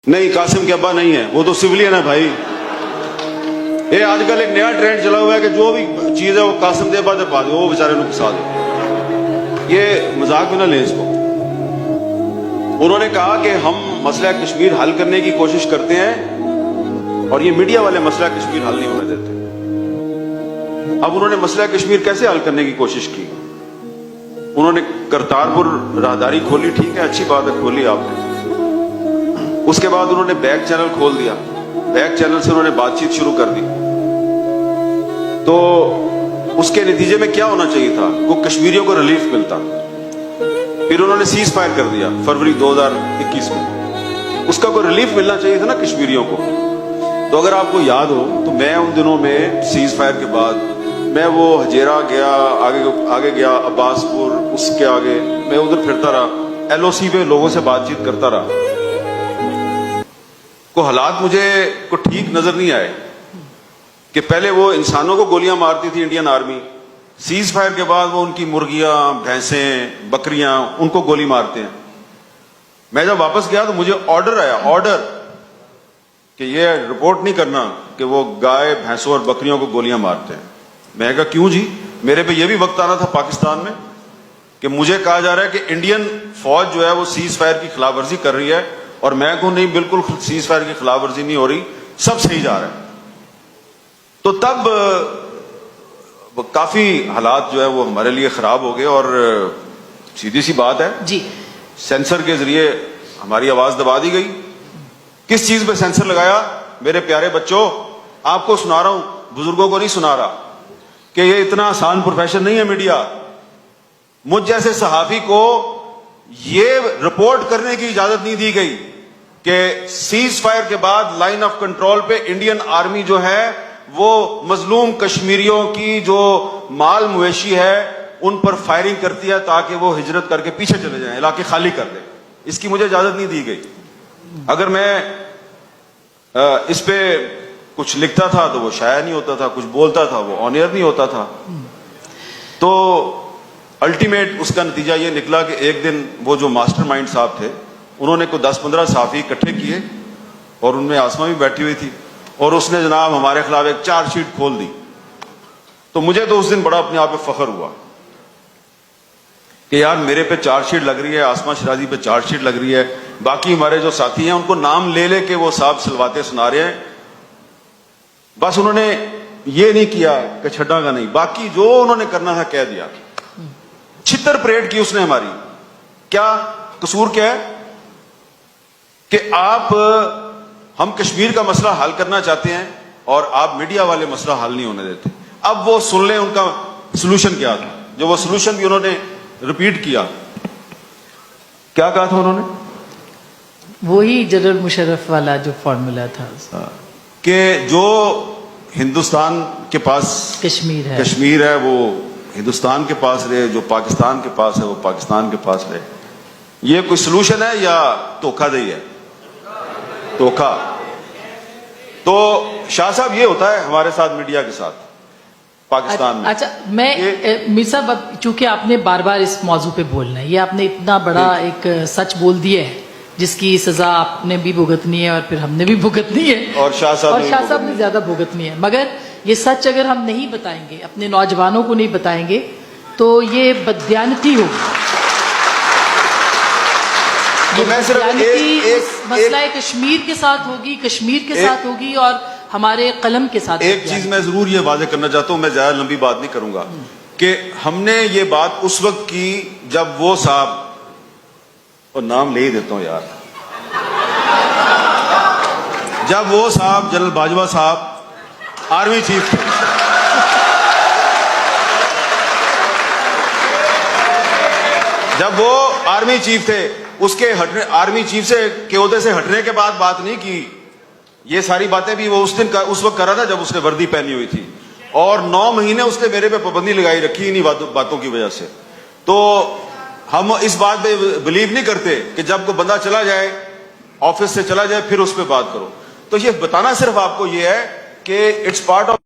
نہیں قاسم کے ابا نہیں ہے، وہ تو سویلین ہے بھائی. یہ آج کل ایک نیا ٹرینڈ چلا ہوا ہے کہ جو بھی چیز ہے وہ قاسم دے ابا دے پا دے، وہ بیچارے نو پسا دے. یہ مذاق میں نہ لیں اس کو. انہوں نے کہا کہ ہم مسئلہ کشمیر حل کرنے کی کوشش کرتے ہیں اور یہ میڈیا والے مسئلہ کشمیر حل نہیں ہونے دیتے. اب انہوں نے مسئلہ کشمیر کیسے حل کرنے کی کوشش کی؟ انہوں نے کرتارپور راہداری کھولی، ٹھیک ہے، اچھی بات ہے، کھولی آپ نے. اس کے بعد انہوں نے بیک چینل کھول دیا، بیک چینل سے انہوں نے بات چیت شروع کر دی. تو اس کے نتیجے میں کیا ہونا چاہیے تھا؟ وہ کشمیریوں کو ریلیف ملتا. پھر انہوں نے سیز فائر کر دیا فروری 2021 میں. اس کا کوئی ریلیف ملنا چاہیے تھا نا کشمیریوں کو. تو اگر آپ کو یاد ہو تو میں ان دنوں میں سیز فائر کے بعد میں وہ ہجیرا گیا، آگے گیا عباس پور، اس کے آگے میں ادھر پھرتا رہا، ایل او سی پہ لوگوں سے بات چیت کرتا رہا. کو حالات مجھے کو ٹھیک نظر نہیں آئے کہ پہلے وہ انسانوں کو گولیاں مارتی تھی انڈین آرمی، سیز فائر کے بعد وہ ان کی مرغیاں، بھینسیں، بکریاں ان کو گولی مارتے ہیں. میں جب واپس گیا تو مجھے آرڈر آیا، آرڈر کہ یہ رپورٹ نہیں کرنا کہ وہ گائے، بھینسوں اور بکریوں کو گولیاں مارتے ہیں. میں کہا کیوں جی؟ میرے پہ یہ بھی وقت آنا تھا پاکستان میں کہ مجھے کہا جا رہا ہے کہ انڈین فوج جو ہے وہ سیز فائر کی خلاف ورزی کر رہی ہے، اور میں کہوں نہیں، بالکل سیز فائر کی خلاف ورزی نہیں ہو رہی، سب صحیح جا رہا ہے. تو تب کافی حالات جو ہے وہ ہمارے لیے خراب ہو گئے. اور سیدھی سی بات ہے جی، سینسر کے ذریعے ہماری آواز دبا دی گئی. کس چیز پہ سینسر لگایا؟ میرے پیارے بچوں، آپ کو سنا رہا ہوں، بزرگوں کو نہیں سنا رہا، کہ یہ اتنا آسان پروفیشن نہیں ہے میڈیا. مجھ جیسے صحافی کو یہ رپورٹ کرنے کی اجازت نہیں دی گئی کہ سیز فائر کے بعد لائن آف کنٹرول پہ انڈین آرمی جو ہے وہ مظلوم کشمیریوں کی جو مال مویشی ہے ان پر فائرنگ کرتی ہے تاکہ وہ ہجرت کر کے پیچھے چلے جائیں، علاقے خالی کر دیں. اس کی مجھے اجازت نہیں دی گئی. اگر میں اس پہ کچھ لکھتا تھا تو وہ شائع نہیں ہوتا تھا، کچھ بولتا تھا وہ آن ایئر نہیں ہوتا تھا. تو الٹیمیٹ اس کا نتیجہ یہ نکلا کہ ایک دن وہ جو ماسٹر مائنڈ صاحب تھے انہوں نے کوئی 10-15 صحافی اکٹھے کیے اور ان میں آسما بھی بیٹھی ہوئی تھی، اور اس نے جناب ہمارے خلاف ایک چارج شیٹ کھول دی. تو مجھے تو اس دن بڑا اپنے آپ پہ فخر ہوا کہ یار میرے پہ چارج شیٹ لگ رہی ہے، آسما شرازی پہ چارج شیٹ لگ رہی ہے، باقی ہمارے جو ساتھی ہیں ان کو نام لے لے کے وہ صاحب سلواتے سنا رہے ہیں. بس انہوں نے یہ نہیں کیا کہ چھڈا گا نہیں، باقی جو انہوں نے کرنا تھا کہہ دیا. چھتر پریڈ کی اس نے ہماری. کیا قصور کیا ہے کہ آپ ہم کشمیر کا مسئلہ حل کرنا چاہتے ہیں اور آپ میڈیا والے مسئلہ حل نہیں ہونے دیتے. اب وہ سن لیں ان کا سلوشن کیا تھا، جو وہ سلوشن بھی انہوں نے ریپیٹ کیا. کیا کہا تھا انہوں نے؟ وہی جنرل مشرف والا جو فارمولا تھا کہ جو ہندوستان کے پاس کشمیر ہے وہ ہندوستان کے پاس رہے، جو پاکستان کے پاس ہے وہ پاکستان کے پاس رہے. یہ کوئی سلوشن ہے یا دھوکہ دہی ہے؟ دھوکہ. تو شاہ صاحب یہ ہوتا ہے ہمارے ساتھ میڈیا کے ساتھ پاکستان میں. اچھا، میں میر صاحب چونکہ آپ نے بار بار اس موضوع پہ بولنا ہے، یہ آپ نے اتنا بڑا ایک سچ بول دیا ہے جس کی سزا آپ نے بھی بھگتنی ہے اور پھر ہم نے بھی بھگتنی ہے، اور شاہ صاحب نے زیادہ بھگتنی ہے. مگر یہ سچ اگر ہم نہیں بتائیں گے، اپنے نوجوانوں کو نہیں بتائیں گے تو یہ بددیانتی ہوگی. مسئلہ کشمیر کے ساتھ ہوگی، کشمیر کے ساتھ ہوگی اور ہمارے قلم کے ساتھ. ایک چیز میں ضرور یہ واضح کرنا چاہتا ہوں، میں زیادہ لمبی بات نہیں کروں گا، کہ ہم نے یہ بات اس وقت کی جب وہ صاحب، اور نام لے ہی دیتا ہوں یار، جب وہ صاحب جنرل باجوہ صاحب آرمی چیف تھے. جب وہ آرمی چیف تھے، اس کے آرمی چیف سے کے عہدے سے ہٹنے کے بعد بات نہیں کی. یہ ساری باتیں بھی وہ اس وقت کر رہا تھا جب اس نے وردی پہنی ہوئی تھی، اور 9 مہینے اس نے میرے پہ پابندی لگائی رکھی انہیں باتوں کی وجہ سے. تو ہم اس بات پہ بلیو نہیں کرتے کہ جب کوئی بندہ چلا جائے، آفس سے چلا جائے، پھر اس پہ بات کرو. تو یہ بتانا صرف آپ کو یہ ہے کہ اٹس پارٹ آف